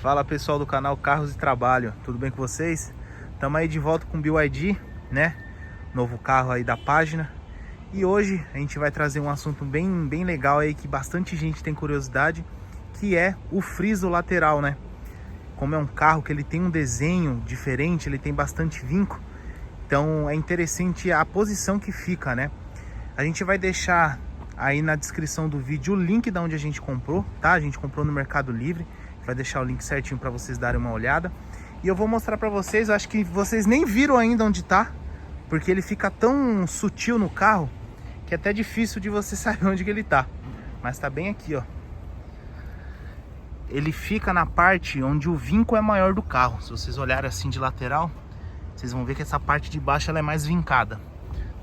Fala pessoal do canal Carros e Trabalho, tudo bem com vocês? Estamos aí de volta com o BYD, né? Novo carro aí da página. E hoje a gente vai trazer um assunto bem legal aí que bastante gente tem curiosidade, que é o friso lateral, né? Como é um carro que ele tem um desenho diferente, ele tem bastante vinco, então é interessante a posição que fica, né? A gente vai deixar aí na descrição do vídeo o link de onde a gente comprou, tá? A gente comprou no Mercado Livre, vai deixar o link certinho para vocês darem uma olhada. E eu vou mostrar para vocês, eu acho que vocês nem viram ainda onde tá, porque ele fica tão sutil no carro que é até difícil de você saber onde que ele tá. Mas tá bem aqui, ó. Ele fica na parte onde o vinco é maior do carro. Se vocês olharem assim de lateral, vocês vão ver que essa parte de baixo ela é mais vincada.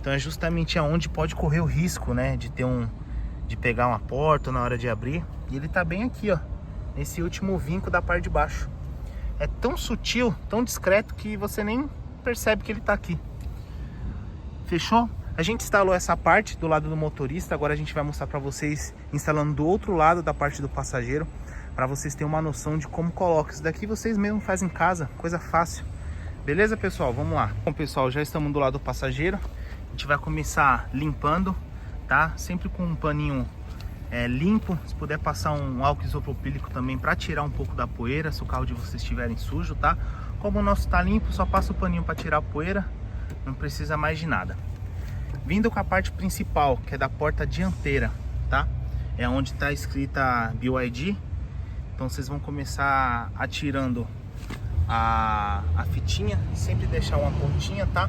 Então é justamente aonde pode correr o risco, né, de pegar uma porta na hora de abrir. E ele tá bem aqui, ó, nesse último vinco da parte de baixo. É tão sutil, tão discreto que você nem percebe que ele tá aqui. Fechou? A gente instalou essa parte do lado do motorista, agora a gente vai mostrar para vocês instalando do outro lado da parte do passageiro, para vocês terem uma noção de como coloca. Isso daqui vocês mesmos fazem em casa, coisa fácil. Beleza, pessoal? Vamos lá. Bom, pessoal, já estamos do lado do passageiro. A gente vai começar limpando, tá? Sempre com um paninho limpo. Se puder passar um álcool isopropílico também para tirar um pouco da poeira, se o carro de vocês estiverem sujo, tá? Como o nosso tá limpo, só passa o paninho para tirar a poeira. Não precisa mais de nada. Vindo com a parte principal, que é da porta dianteira, tá? É onde está escrita BYD. Então vocês vão começar atirando a fitinha, sempre deixar uma pontinha, tá?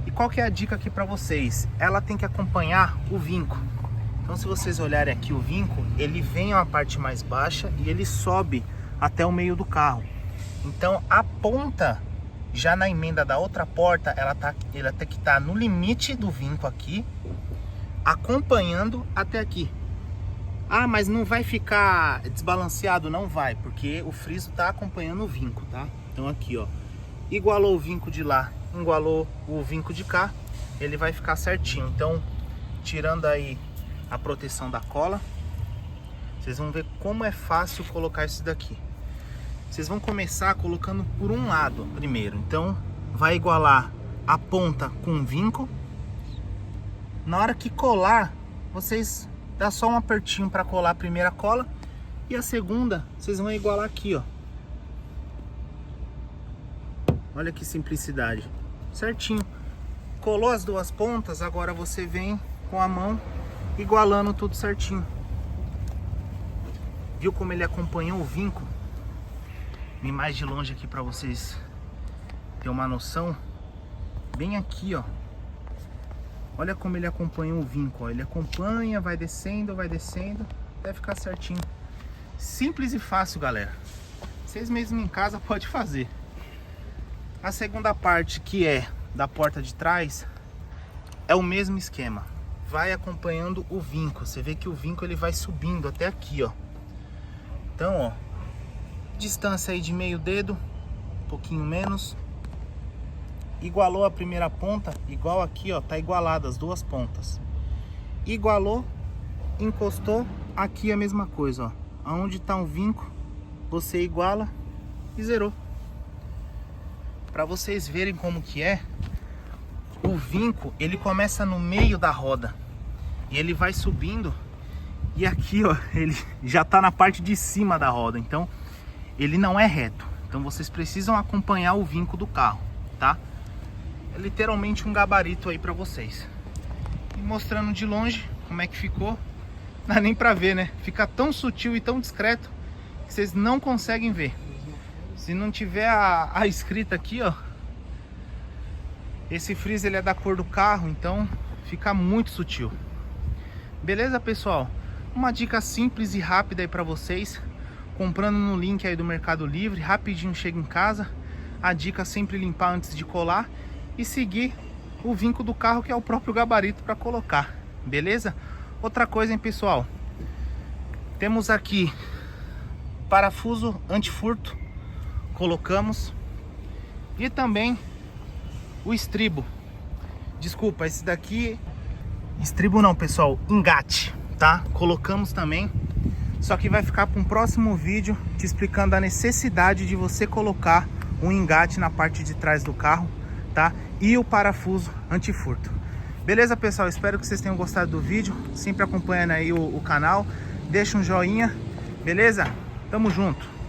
E qual que é a dica aqui para vocês? Ela tem que acompanhar o vinco. Então se vocês olharem aqui o vinco, ele vem a parte mais baixa e ele sobe até o meio do carro. Então a ponta, já na emenda da outra porta, ela tem que estar no limite do vinco aqui, acompanhando até aqui. Ah, mas não vai ficar desbalanceado? Não vai, porque o friso está acompanhando o vinco, tá? Então aqui, ó, igualou o vinco de lá, igualou o vinco de cá, ele vai ficar certinho. Então, tirando aí a proteção da cola, vocês vão ver como é fácil colocar isso daqui. Vocês vão começar colocando por um lado primeiro. Então, vai igualar a ponta com o vinco. Na hora que colar, vocês dá só um apertinho para colar a primeira cola, e a segunda vocês vão igualar aqui, ó. Olha que simplicidade, certinho. Colou as duas pontas, agora você vem com a mão igualando tudo certinho. Viu como ele acompanhou o vinco? Vem mais de longe aqui para vocês terem uma noção. Bem aqui, ó. Olha como ele acompanha o vinco, ó. Ele acompanha, vai descendo, até ficar certinho. Simples e fácil, galera. Vocês mesmos em casa podem fazer. A segunda parte, que é da porta de trás, é o mesmo esquema. Vai acompanhando o vinco. Você vê que o vinco ele vai subindo até aqui, ó. Então, ó, distância aí de meio dedo, um pouquinho menos. Igualou a primeira ponta, igual aqui, ó, tá igualado as duas pontas. Igualou, encostou, aqui a mesma coisa, ó. Aonde tá um vinco, você iguala e zerou. Para vocês verem como que é, o vinco, ele começa no meio da roda e ele vai subindo, e aqui, ó, ele já tá na parte de cima da roda, então ele não é reto. Então vocês precisam acompanhar o vinco do carro, tá? É literalmente um gabarito aí pra vocês. E mostrando de longe como é que ficou, não dá nem pra ver, né? Fica tão sutil e tão discreto que vocês não conseguem ver. Se não tiver a escrita aqui, ó, esse friso ele é da cor do carro, então fica muito sutil. Beleza, pessoal? Uma dica simples e rápida aí pra vocês. Comprando no link aí do Mercado Livre, rapidinho chega em casa. A dica é sempre limpar antes de colar e seguir o vinco do carro, que é o próprio gabarito para colocar, beleza? Outra coisa, hein, pessoal, temos aqui parafuso antifurto, colocamos, e também o estribo. Desculpa, esse daqui, estribo não, pessoal, engate, tá? Colocamos também. Só que vai ficar para um próximo vídeo te explicando a necessidade de você colocar um engate na parte de trás do carro, tá? E o parafuso antifurto. Beleza, pessoal? Espero que vocês tenham gostado do vídeo. Sempre acompanhando aí o canal. Deixa um joinha, beleza? Tamo junto!